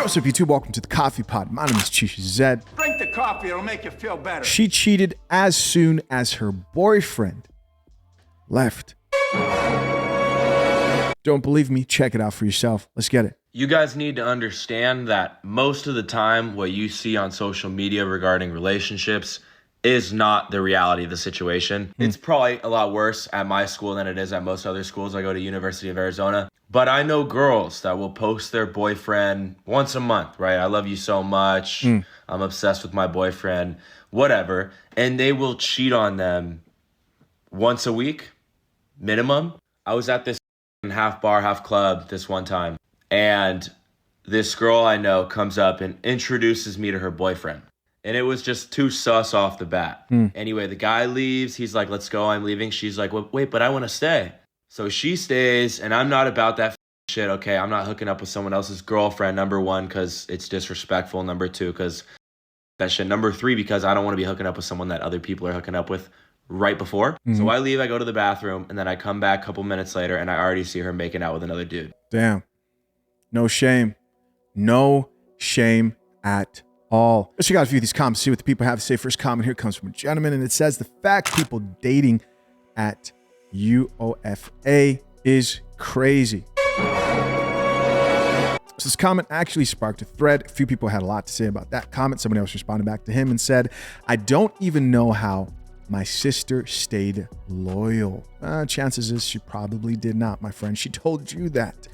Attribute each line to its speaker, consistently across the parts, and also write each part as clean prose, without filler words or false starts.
Speaker 1: Yo, what's up, YouTube? Welcome to the Coffee Pod. My name is Chisha Zed.
Speaker 2: Drink the coffee, it'll make you feel better.
Speaker 1: She cheated as soon as her boyfriend left. Don't believe me? Check it out for yourself. Let's get it.
Speaker 3: You guys need to understand that most of the time what you see on social media regarding relationships is not the reality of the situation. It's probably a lot worse at my school than it is at most other schools. I go to University of Arizona. But I know girls that will post their boyfriend once a month, right? I love you so much. I'm obsessed with my boyfriend, whatever. And they will cheat on them once a week, minimum. I was at this half bar, half club this one time. And this girl I know comes up and introduces me to her boyfriend. And it was just too sus off the bat. Anyway, the guy leaves. He's like, let's go, I'm leaving. She's like, wait, but I want to stay. So she stays, and I'm not about that shit. Okay, I'm not hooking up with someone else's girlfriend, number one, because it's disrespectful. Number two, because that shit. Number three, because I don't want to be hooking up with someone that other people are hooking up with right before. So I leave, I go to the bathroom, and then I come back a couple minutes later, and I already see her making out with another dude.
Speaker 1: Damn. No shame. No shame at all. Let's check out a few of these comments, see what the people have to say. First comment here comes from a gentleman, and it says, the fact people dating at UOFA is crazy. So this comment actually sparked a thread. A few people had a lot to say about that comment. Somebody else responded back to him and said, I don't even know how my sister stayed loyal. Chances is she probably did not, my friend. She told you that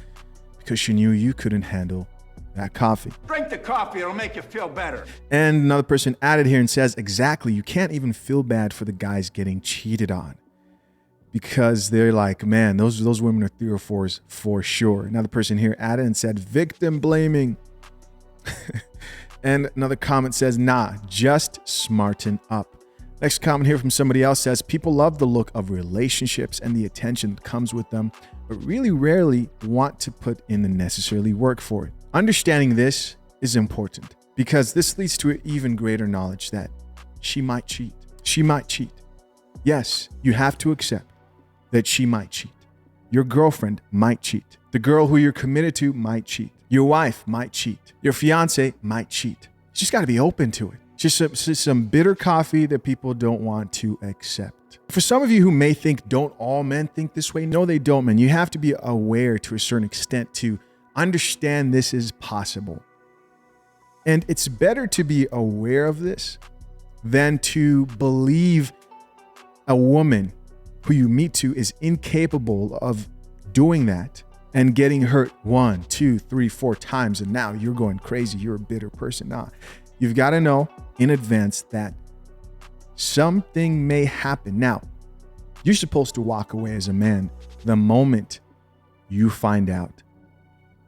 Speaker 1: because she knew you couldn't handle that coffee.
Speaker 2: Drink the coffee, it'll make you feel better.
Speaker 1: And another person added here and says, exactly, you can't even feel bad for the guys getting cheated on. Because they're like, man, those women are 3 or 4s for sure. Another person here added and said, victim blaming. And another comment says, nah, just smarten up. Next comment here from somebody else says, people love the look of relationships and the attention that comes with them, but really rarely want to put in the necessary work for it. Understanding this is important because this leads to an even greater knowledge that she might cheat. She might cheat. Yes, you have to accept that she might cheat. Your girlfriend might cheat. The girl who you're committed to might cheat. Your wife might cheat. Your fiance might cheat. You just got to be open to it. Just some bitter coffee that people don't want to accept. For some of you who may think, don't all men think this way? No, they don't, man. You have to be aware to a certain extent to understand this is possible. And it's better to be aware of this than to believe a woman who you meet to is incapable of doing that and getting hurt 1, 2, 3, 4 times. And now you're going crazy. You're a bitter person. Nah, you've got to know in advance that something may happen. Now, you're supposed to walk away as a man the moment you find out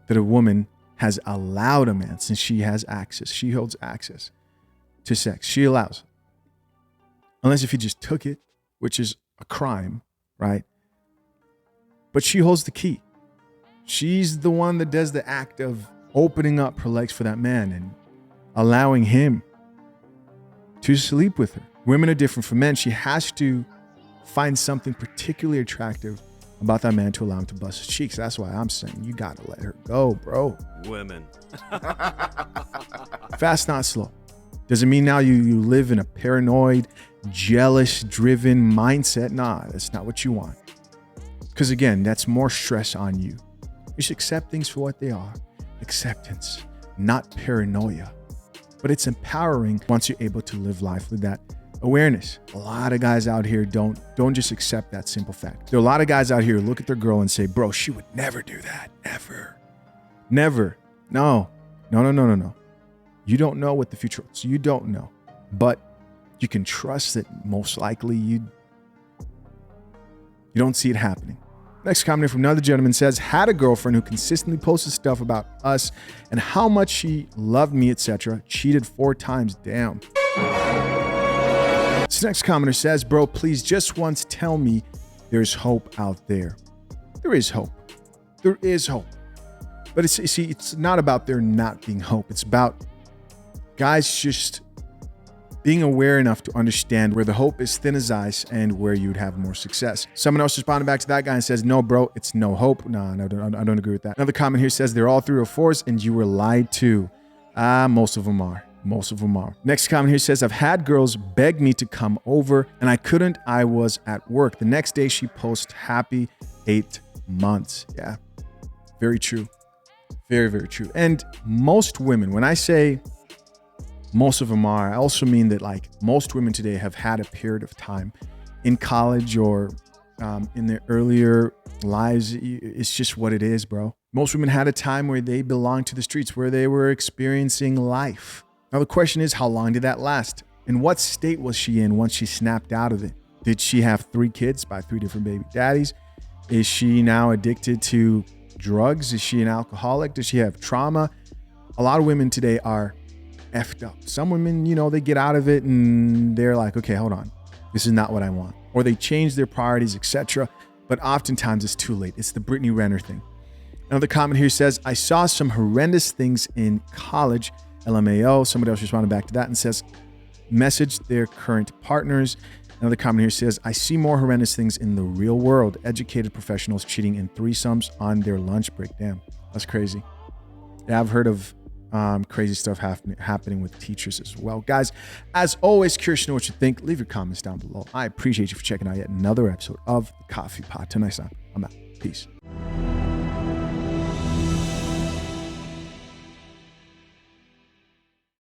Speaker 1: that a woman has allowed a man, since she has access, she holds access to sex. She allows. Unless if he just took it, which is a crime, right? But she holds the key. She's the one that does the act of opening up her legs for that man and allowing him to sleep with her. Women are different from men. She has to find something particularly attractive about that man to allow him to bust his cheeks. That's why I'm saying you gotta let her go, bro.
Speaker 4: Women.
Speaker 1: Fast, not slow. Doesn't mean now you live in a paranoid, jealous driven mindset. Nah, that's not what you want. Because again, that's more stress on you. You should accept things for what they are. Acceptance, not paranoia. But it's empowering once you're able to live life with that awareness. A lot of guys out here don't just accept that simple fact. There are a lot of guys out here who look at their girl and say, bro, she would never do that. Never. No. You don't know what the future holds. You don't know. But you can trust that most likely you don't see it happening. Next comment from another gentleman says, had a girlfriend who consistently posted stuff about us and how much she loved me, etc. Cheated 4 times. Damn. This next commenter says, bro, please just once tell me there's hope out there. There is hope. There is hope. But it's not about there not being hope. It's about guys just being aware enough to understand where the hope is thin as ice and where you'd have more success. Someone else responded back to that guy and says, no, bro, it's no hope. No, I don't agree with that. Another comment here says, they're all 304s and you were lied to. Most of them are. Most of them are. Next comment here says, I've had girls beg me to come over and I couldn't. I was at work. The next day she posts happy 8 months. Yeah, very true. Very, very true. And most women, when I say most of them are, I also mean that like most women today have had a period of time in college or in their earlier lives. It's just what it is, bro. Most women had a time where they belonged to the streets, where they were experiencing life. Now, the question is, how long did that last? In what state was she in once she snapped out of it? Did she have 3 kids by 3 different baby daddies? Is she now addicted to drugs? Is she an alcoholic? Does she have trauma? A lot of women today are effed up. Some women, they get out of it and they're like, okay, hold on. This is not what I want. Or they change their priorities, etc. But oftentimes it's too late. It's the Brittany Renner thing. Another comment here says, I saw some horrendous things in college. LMAO. Somebody else responded back to that and says, message their current partners. Another comment here says, I see more horrendous things in the real world. Educated professionals cheating in threesomes on their lunch break. Damn, that's crazy. Yeah, I've heard of crazy stuff happening with teachers as well. Guys, as always, curious to know what you think. Leave your comments down below. I appreciate you for checking out yet another episode of The Coffee Pot. Till next time, I'm out. Peace.